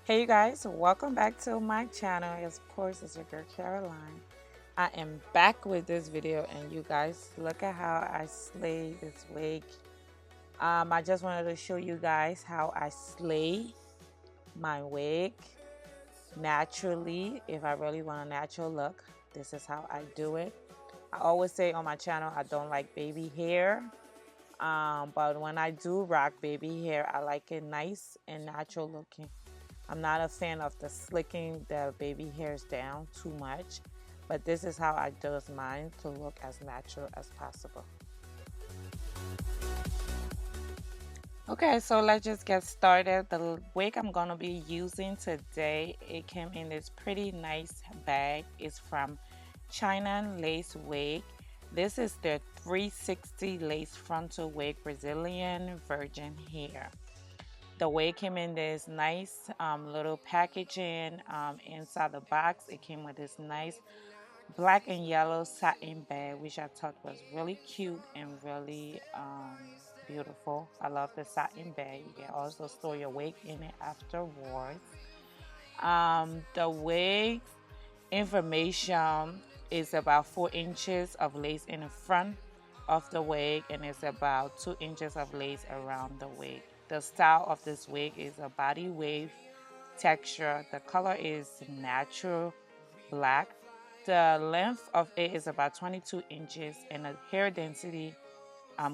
Hey you guys, welcome back to my channel. Of course, it's your girl Caroline. I am back with this video and you guys, look at how I slay this wig. I just wanted to show you guys how I slay my wig naturally. If I really want a natural look, this is how I do it. I always say on my channel I don't like baby hair, but when I do rock baby hair, I like it nice and natural looking. I'm not a fan of the slicking the baby hairs down too much, but this is how I do mine to look as natural as possible. Okay, so let's just get started. The wig I'm gonna be using today, it came in this pretty nice bag. It's from China Lacewig. This is the 360 lace frontal wig, Brazilian virgin hair. The wig came in this nice little packaging inside the box. It came with this nice black and yellow satin bag, which I thought was really cute and really beautiful. I love the satin bag. You can also store your wig in it afterwards. The wig information is about 4 inches of lace in the front of the wig, and it's about 2 inches of lace around the wig. The style of this wig is a body wave texture. The color is natural black. The length of it is about 22 inches, and the hair density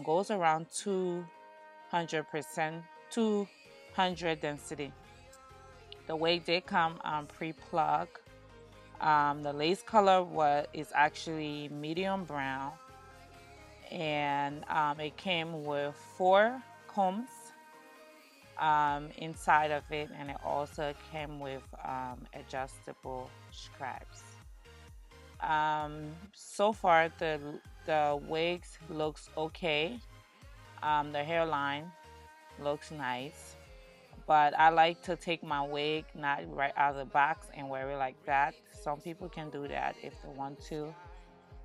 goes around 200%, 200 density. The wig did come pre-plucked. The lace color is actually medium brown, and it came with 4 combs inside of it, and it also came with adjustable straps. So far the wigs looks okay. The hairline looks nice, but I like to take my wig not right out of the box and wear it like that. Some people can do that if they want to.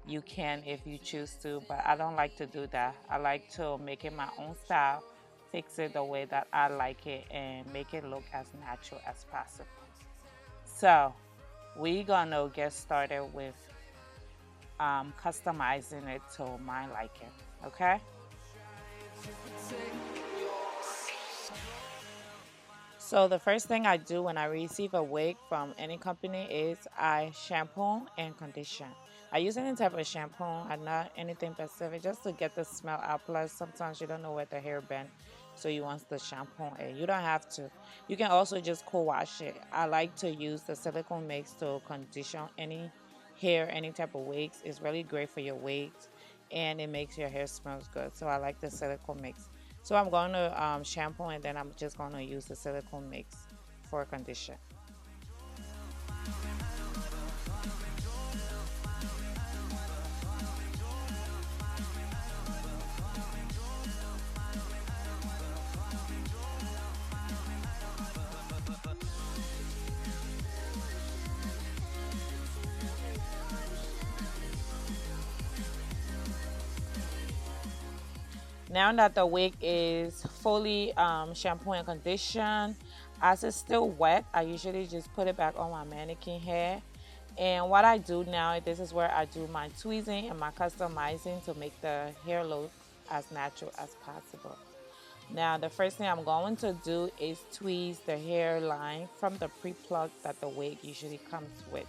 You can if you choose to, but I don't like to do that. I like to make it my own style, fix it the way that I like it, and make it look as natural as possible. So we're gonna get started with customizing it to my liking, okay? So the first thing I do when I receive a wig from any company is I shampoo and condition. I use any type of shampoo and not anything specific, just to get the smell out. Plus sometimes you don't know where the hair bent, so you want the shampoo, and you don't have to. You can also just co-wash it. I like to use the silicone mix to condition any hair, any type of wigs. It's really great for your wigs, and it makes your hair smells good. So I like the silicone mix. So I'm going to shampoo, and then I'm just going to use the silicone mix for condition. Now that the wig is fully shampoo and conditioned, as it's still wet, I usually just put it back on my mannequin hair. And what I do now, this is where I do my tweezing and my customizing to make the hair look as natural as possible. Now the first thing I'm going to do is tweeze the hairline from the pre-plug that the wig usually comes with.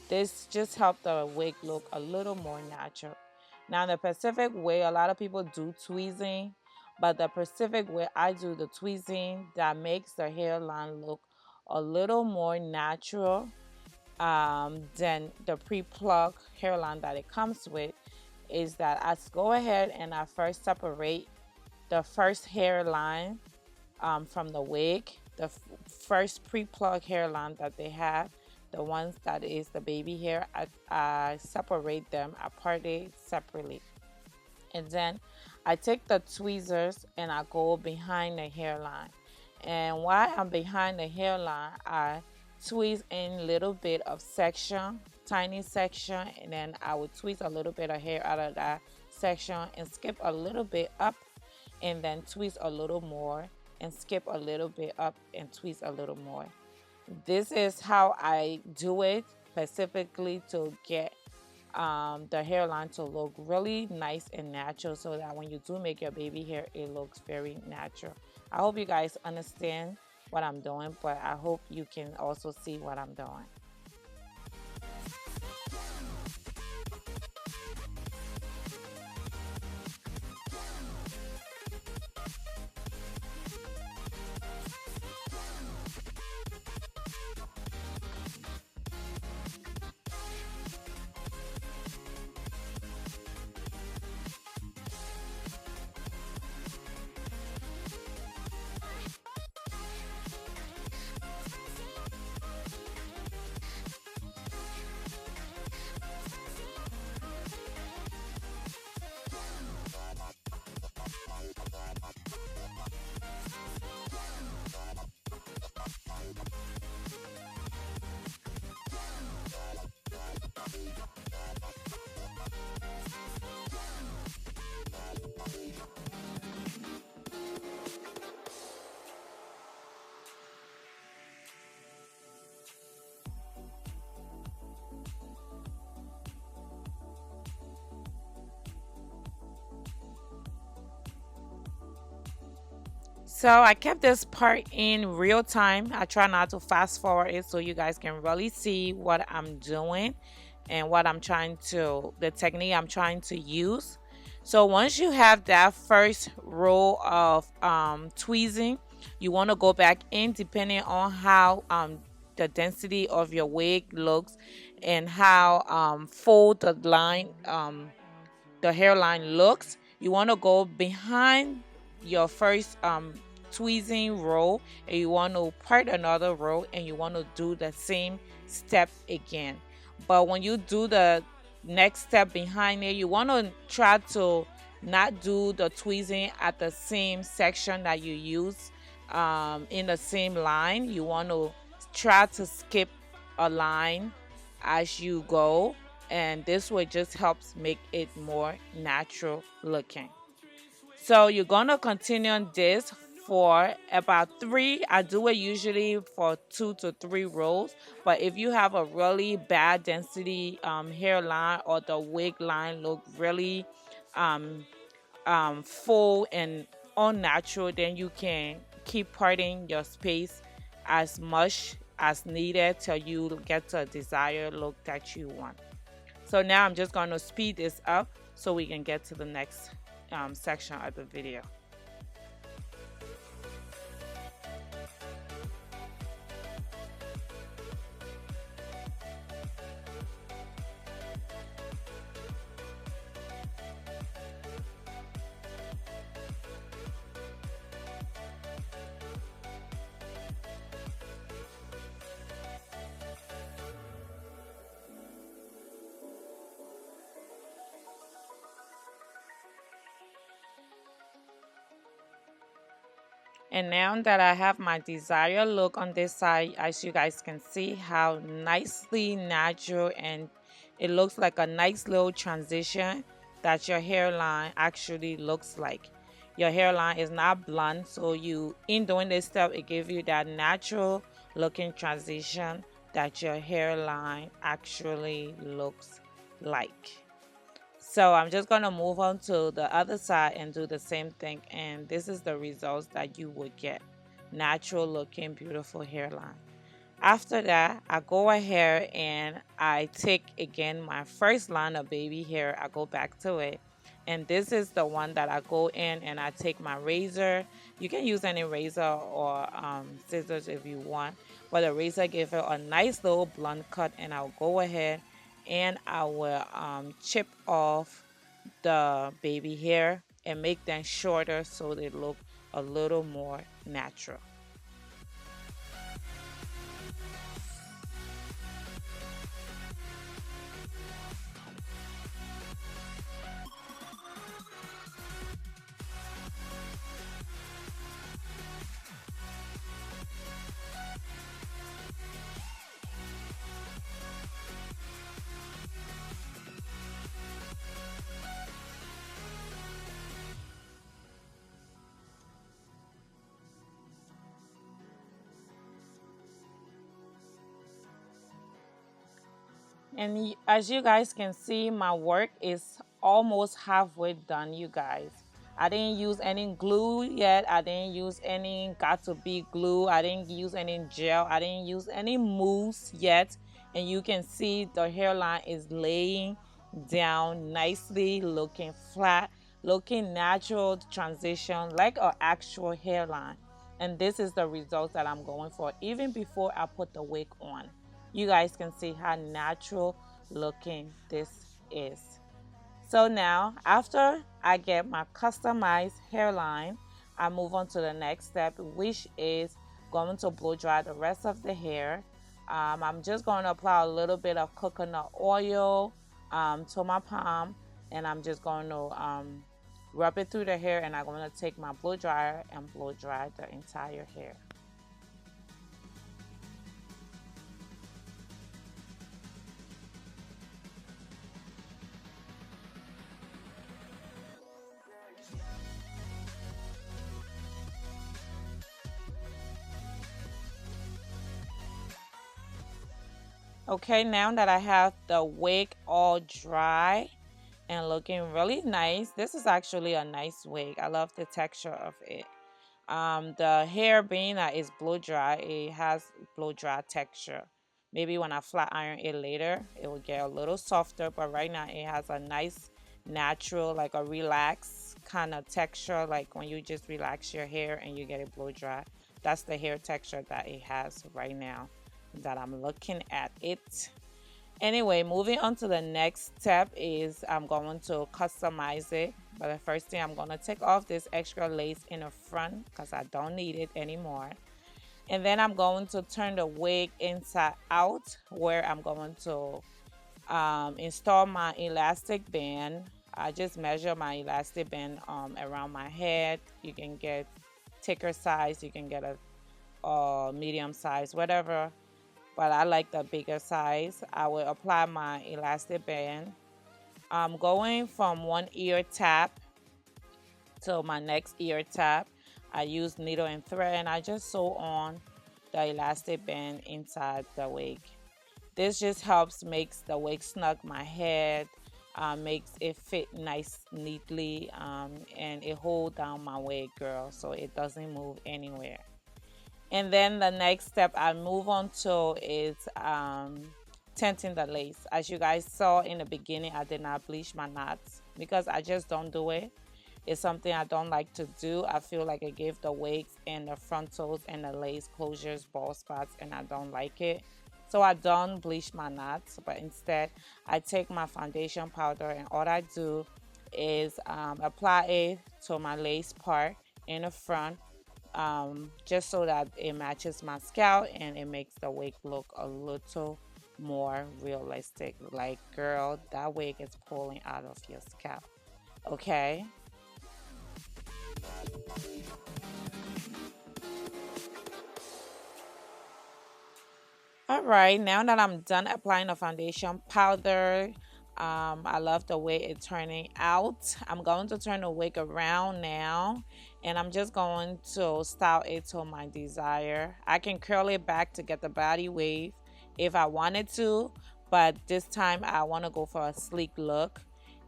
This just helps the wig look a little more natural. Now the Pacific way, a lot of people do tweezing, but the Pacific way I do the tweezing that makes the hairline look a little more natural than the pre-plucked hairline that it comes with, is that I go ahead and I first separate the first hairline from the wig, the first pre-plucked hairline that they have. The ones that is the baby hair, I separate them, I part it separately. And then I take the tweezers and I go behind the hairline. And while I'm behind the hairline, I tweeze in a little bit of section, tiny section, and then I would tweeze a little bit of hair out of that section and skip a little bit up, and then tweeze a little more and skip a little bit up and tweeze a little more. This is how I do it specifically to get the hairline to look really nice and natural, so that when you do make your baby hair, it looks very natural. I hope you guys understand what I'm doing, but I hope you can also see what I'm doing. So I kept this part in real time. I try not to fast forward it so you guys can really see what I'm doing and what I'm trying to, the technique I'm trying to use. So once you have that first row of tweezing, you want to go back in depending on how the density of your wig looks and how full the hairline looks. You want to go behind your first tweezing row, and you want to part another row, and you want to do the same step again. But when you do the next step behind it, you want to try to not do the tweezing at the same section that you use in the same line. You want to try to skip a line as you go, and this way just helps make it more natural looking. So you're gonna continue on this for about 3. I do it usually for 2 to 3 rows, but if you have a really bad density hairline, or the wig line look really um, full and unnatural, then you can keep parting your space as much as needed till you get to a desired look that you want. So now I'm just going to speed this up so we can get to the next section of the video. And now that I have my desired look on this side, as you guys can see how nicely natural, and it looks like a nice little transition that your hairline actually looks like. Your hairline is not blunt, so in doing this step, it gives you that natural looking transition that your hairline actually looks like. So I'm just going to move on to the other side and do the same thing, and this is the results that you would get. Natural looking beautiful hairline. After that, I go ahead and I take again my first line of baby hair. I go back to it, and this is the one that I go in and I take my razor. You can use any razor or scissors if you want, but the razor gives it a nice little blunt cut, and I'll go ahead and I will chip off the baby hair and make them shorter so they look a little more natural. And as you guys can see, my work is almost halfway done, you guys. I didn't use any glue yet. I didn't use any Got2b glue. I didn't use any gel. I didn't use any mousse yet. And you can see the hairline is laying down nicely, looking flat, looking natural transition like an actual hairline. And this is the result that I'm going for even before I put the wig on. You guys can see how natural looking this is. So now, after I get my customized hairline, I move on to the next step, which is going to blow dry the rest of the hair. I'm just going to apply a little bit of coconut oil to my palm, and I'm just going to rub it through the hair, and I'm going to take my blow dryer and blow dry the entire hair. Okay, now that I have the wig all dry and looking really nice, this is actually a nice wig. I love the texture of it. The hair being that is blow dry, it has blow dry texture. Maybe when I flat iron it later, it will get a little softer, but right now it has a nice natural, like a relaxed kind of texture, like when you just relax your hair and you get it blow dry. That's the hair texture that it has right now that I'm looking at it. Anyway, moving on to the next step is I'm going to customize it. But the first thing, I'm going to take off this extra lace in the front because I don't need it anymore. And then I'm going to turn the wig inside out, where I'm going to install my elastic band. I just measure my elastic band around my head. You can get thicker size, you can get a medium size, whatever, but I like the bigger size. I will apply my elastic band. I'm going from one ear tap to my next ear tap. I use needle and thread, and I just sew on the elastic band inside the wig. This just helps makes the wig snug my head, makes it fit nice neatly, and it hold down my wig, girl, so it doesn't move anywhere. And then the next step I move on to is tinting the lace. As you guys saw in the beginning, I did not bleach my knots because I just don't do it. It's something I don't like to do. I feel like it gives the wigs and the frontals and the lace closures bald spots, and I don't like it. So I don't bleach my knots, but instead I take my foundation powder, and all I do is apply it to my lace part in the front, just so that it matches my scalp and it makes the wig look a little more realistic. Like, girl, that wig is pulling out of your scalp. Okay. All right, now that I'm done applying the foundation powder, I love the way it's turning out. I'm going to turn the wig around now, and I'm just going to style it to my desire. I can curl it back to get the body wave if I wanted to, but this time I want to go for a sleek look.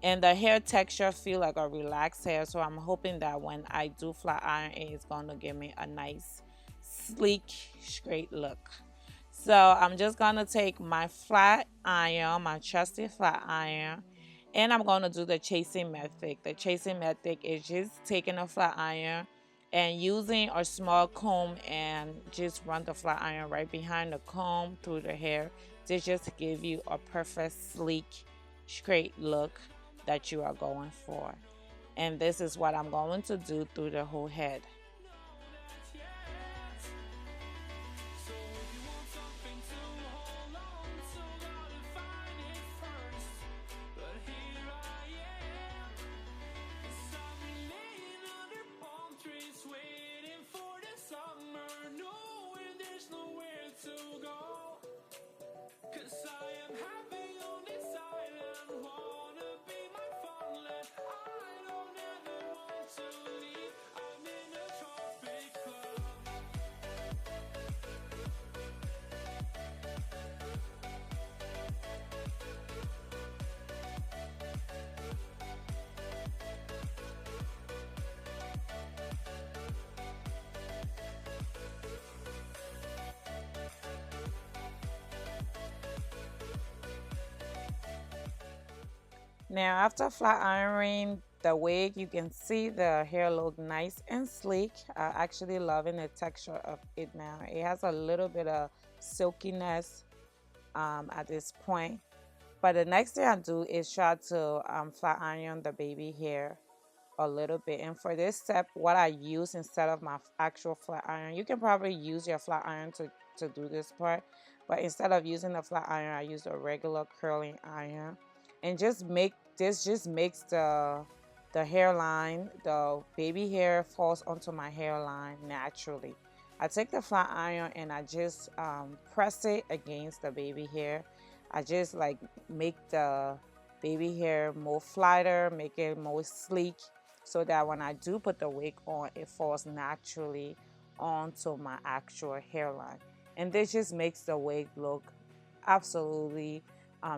And the hair texture feel like a relaxed hair, so I'm hoping that when I do flat iron it, it's going to give me a nice, sleek, straight look. So I'm just going to take my flat iron, my trusty flat iron, and I'm going to do the chasing method. The chasing method is just taking a flat iron and using a small comb and just run the flat iron right behind the comb through the hair to just give you a perfect, sleek, straight look that you are going for. And this is what I'm going to do through the whole head. Now after flat ironing the wig, you can see the hair look nice and sleek. I actually loving the texture of it now. It has a little bit of silkiness at this point. But the next thing I do is try to flat iron the baby hair a little bit. And for this step, what I use instead of my actual flat iron, you can probably use your flat iron to do this part. But instead of using the flat iron, I use a regular curling iron. And just makes the hairline, the baby hair falls onto my hairline naturally. I take the flat iron and I just press it against the baby hair. I just like make the baby hair more flatter, make it more sleek, so that when I do put the wig on, it falls naturally onto my actual hairline. And this just makes the wig look absolutely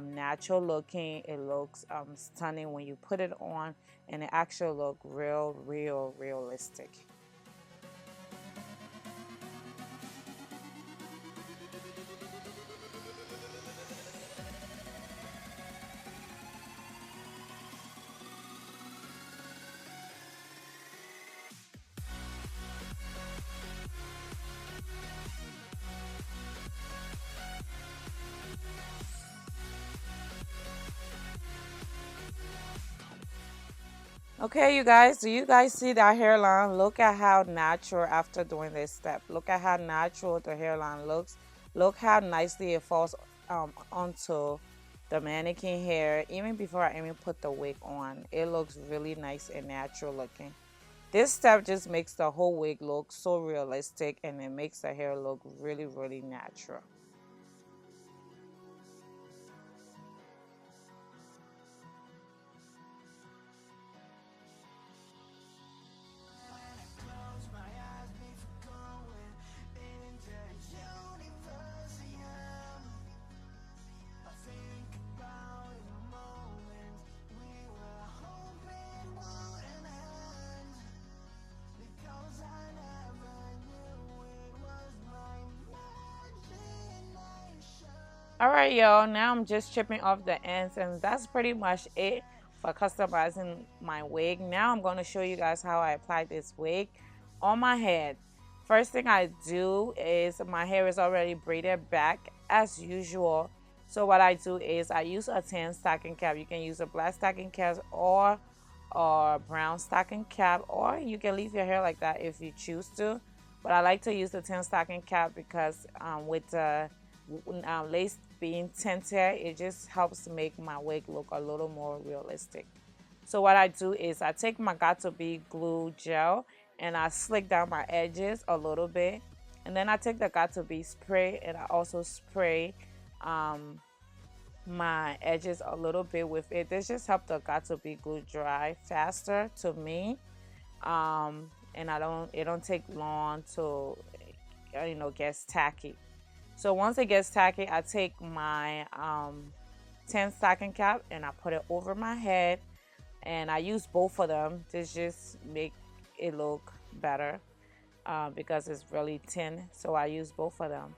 natural looking. It looks stunning when you put it on, and it actually looks real realistic. Okay, you guys, do you guys see that hairline? Look at how natural after doing this step. Look at how natural the hairline looks. Look how nicely it falls onto the mannequin hair even before I even put the wig on. It looks really nice and natural looking. This step just makes the whole wig look so realistic, and it makes the hair look really natural. Alright, y'all, now I'm just chipping off the ends, and that's pretty much it for customizing my wig. Now I'm going to show you guys how I apply this wig on my head. First thing I do is my hair is already braided back as usual. So what I do is I use a tan stocking cap. You can use a black stocking cap or a brown stocking cap, or you can leave your hair like that if you choose to. But I like to use the tan stocking cap because with the lace being tinted, it just helps make my wig look a little more realistic. So what I do is I take my Got2b glue gel and I slick down my edges a little bit, and then I take the Got2b spray and I also spray my edges a little bit with it. This just helps the Got2b glue dry faster to me, and it don't take long to get tacky. So once it gets tacky, I take my tan stocking cap and I put it over my head, and I use both of them to just make it look better because it's really thin. So I use both of them.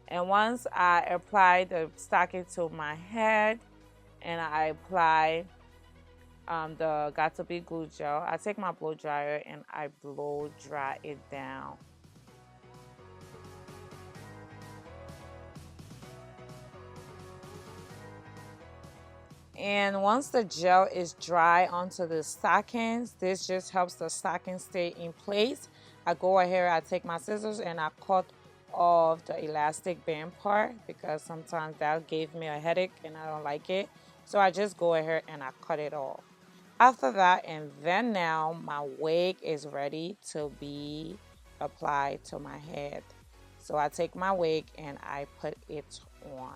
And once I apply the stocking to my head and I apply the Got2b glue gel, I take my blow dryer and I blow dry it down. And once the gel is dry onto the stockings, this just helps the stocking stay in place. I go ahead, I take my scissors and I cut off the elastic band part because sometimes that gave me a headache and I don't like it. So I just go ahead and I cut it off. After that, and then now my wig is ready to be applied to my head. So I take my wig and I put it on.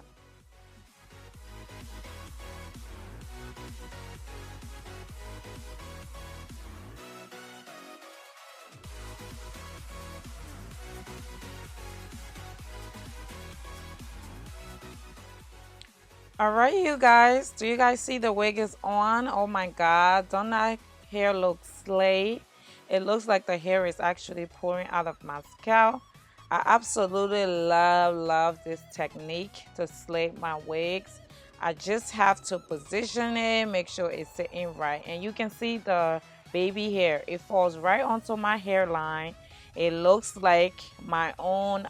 Alright, you guys, do you guys see the wig is on? Oh my god, don't that hair look slay? It looks like the hair is actually pouring out of my scalp. I absolutely love this technique to slay my wigs. I just have to position it, make sure it's sitting right. And you can see the baby hair. It falls right onto my hairline. It looks like my own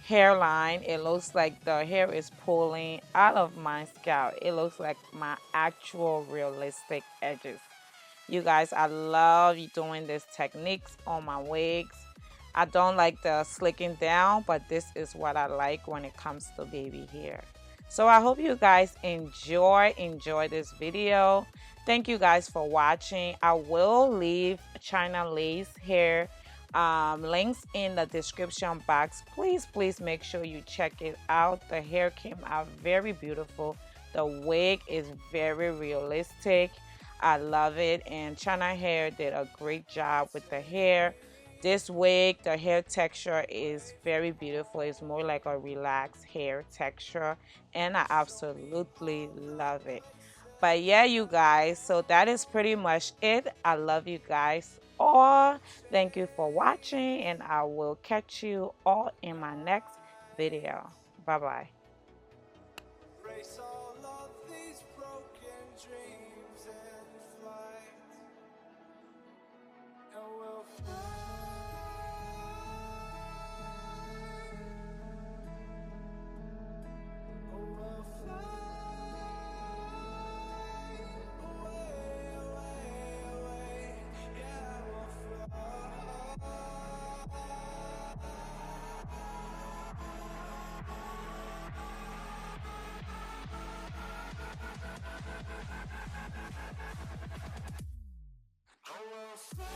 hairline. It looks like the hair is pulling out of my scalp. It looks like my actual realistic edges. You guys, I love doing these techniques on my wigs. I don't like the slicking down, but this is what I like when it comes to baby hair. So I hope you guys enjoy this video. Thank you guys for watching. I will leave China Lace hair links in the description box. Please make sure you check it out. The hair came out very beautiful. The wig is very realistic. I love it, and China Hair did a great job with the hair. This wig, the hair texture is very beautiful. It's more like a relaxed hair texture, and I absolutely love it. But yeah, you guys, so that is pretty much it. I love you guys all. Thank you for watching, and I will catch you all in my next video. Bye bye. Erase all of these broken dreams and fly, and we'll fly. Oh, we'll fly away, away, away. Yeah, we'll fly. Oh, we'll fly.